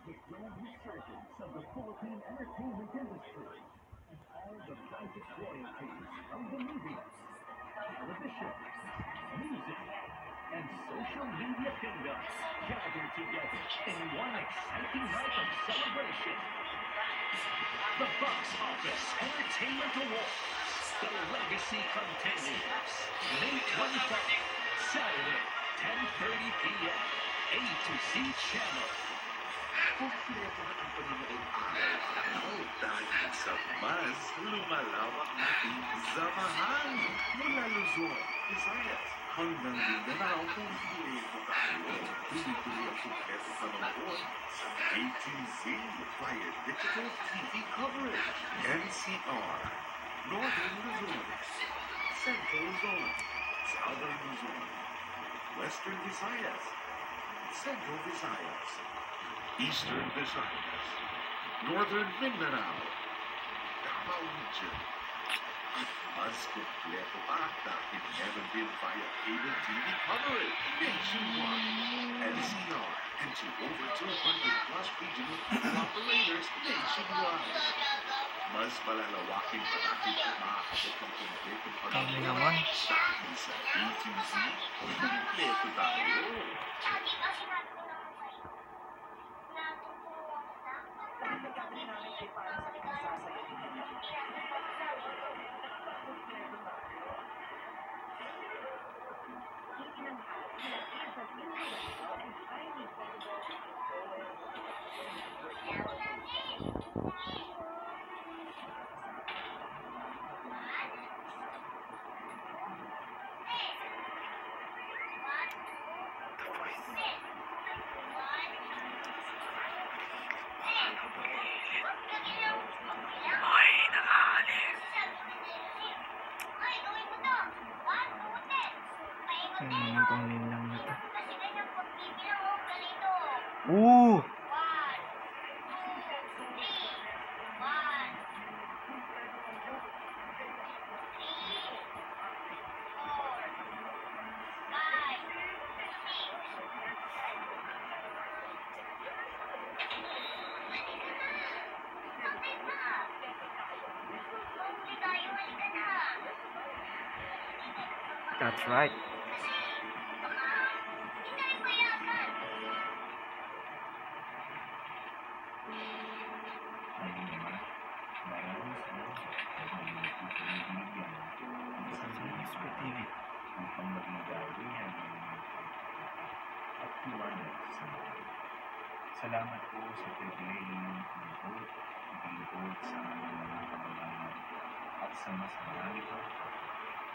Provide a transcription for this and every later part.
the grand resurgence of the Philippine entertainment industry and all the brightest royalties from the movies, television, music, and social media kingdoms gathered together in one exciting night of celebration. The Box Office Entertainment Awards. The legacy continues. May 25th, Saturday, 10:30 p.m. A to Z Channel. Kumpleto na ang panonood araw-araw dahil sa mas lumalawak nating samahan mula Luzon, Visayas hanggang Mindanao. Kumpleto tayo. Tuloy-tuloy ang kumpleto panonood sa A2Z via digital TV coverage. NCR, Northern Luzon, Central Luzon, Southern Luzon, Western Visayas, Central Visayas, Eastern Visayas, Northern Mindanao, Davao Region, at mas kompleto pa dahil meron din via cable TV coverage nationwide. NCR and to over 200 plus regional cable operators nationwide. Mas malalawakin pa natin ang makakabot ng kompletong panonood dahil sa A2Z, kompleto tayo. Itong lane lang na to. That's right. Salamat po sa pribilehiyong mag-lingkod sa aming mga kababayan at sa mas marami pa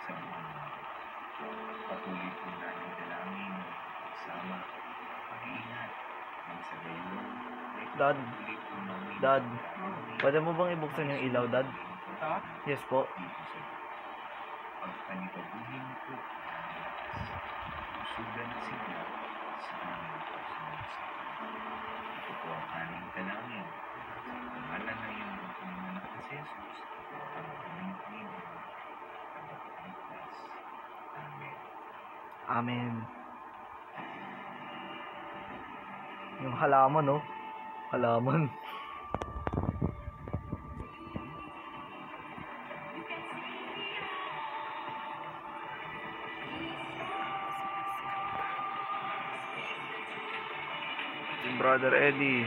sa buwan natin. Patuloy po namin dalangin kasama pag-iingat ng sa gayon. Dad, pwede mo bang ibuksan yung ilaw, Dad? Yes po. Pagpanipabuhin po susugan sila sa aming pagsunod. Ito po ang aming dalangin. Pangalan na yung Panginoon na Jesus, ang aming Panginoon, ang Pagkaligtas. Amen. Amen. Yung halaman, no? Halaman. Brother Eddie.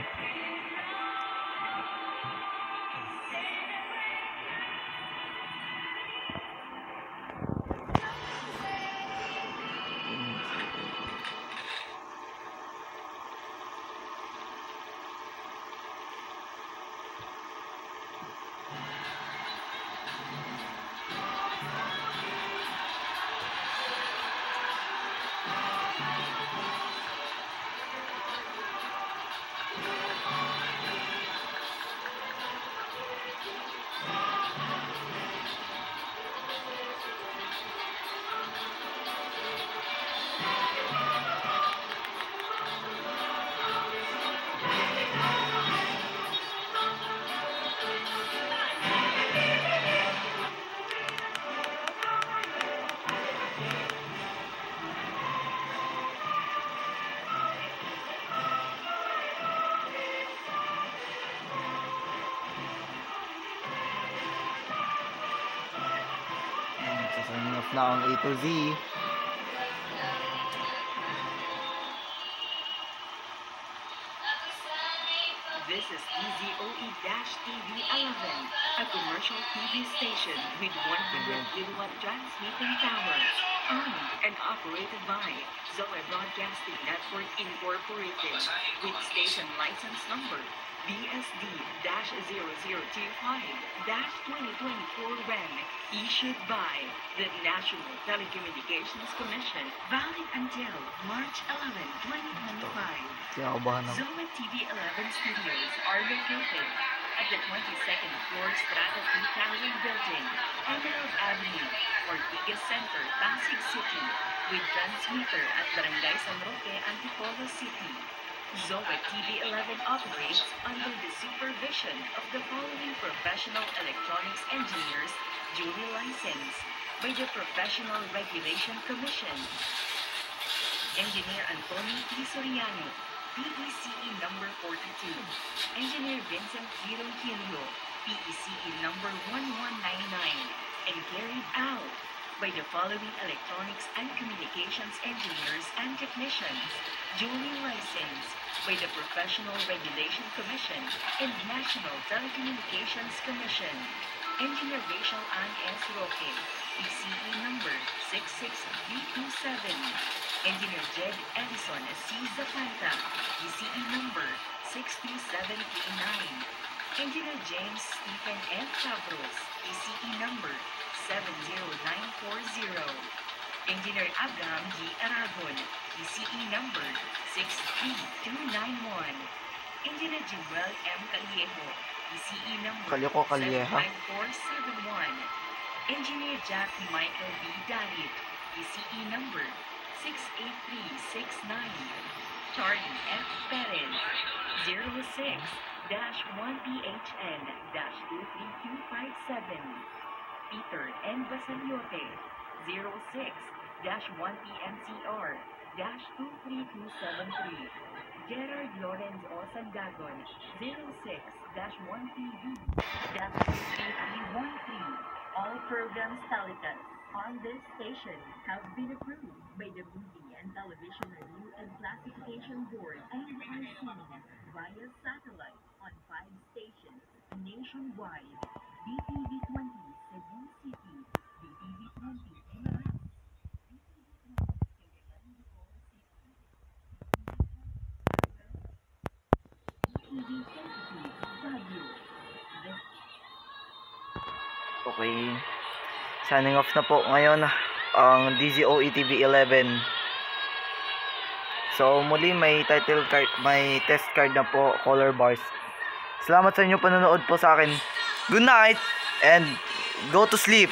na ang A to Z. This is DZOE-TV 11, a commercial TV station with 100 kilowatt transmitting towers, owned and operated by Zoe Broadcasting Network Incorporated, with station license number BSD-0025-2024 REN, issued by the National Telecommunications Commission, valid until March 11, 2025. Kinakabahan ako. Zoe TV 11 studios are located at the 22nd floor Strata 2000 building, Emerald Avenue, Ortigas Center, Pasig City, with transmitter at Barangay San Roque, Antipolo City. Zoe TV 11 operates under the supervision of the following professional electronics engineers duly licensed by the Professional Regulation Commission. Engineer Antonio P. Soriano, PECE number 42. Engineer Vincent Girong Quilio, PECE number 1199, and carried out by the following electronics and communications engineers and technicians, duly licensed by the Professional Regulation Commission and National Telecommunications Commission. Engineer Rachel Ann S. Roque, PCE number 66327. Engineer Jed Edison C. Zapanta, PCE number 62739. Engineer James Stephen F. Chavros, PCE number 70940. Engineer Abraham G. Aragon, PCE number 63291. Engineer Joel M. Callejo, PCE number Calleja. 75471. Engineer Jack Michael B. Dalit, PCE number 68369. Charlie F. Perez, 06-1PHN-23257. Peter N. Basaliote, 06-1PMCR-23273. Gerard Lawrence O. Sandagon, 06-1PV-2313. All programs telecast on this station have been approved by the Movie and Television Review and Classification Board (MRC) via satellite on 5 stations nationwide: BTV20 Cebu City, BTV20 Emirates, BTV20 Baguio. Okay. Signing off na po ngayon ang DZOE TV 11. So muli may title card, may test card na po, color bars. Salamat sa inyo panonood po sa akin. Good night and go to sleep.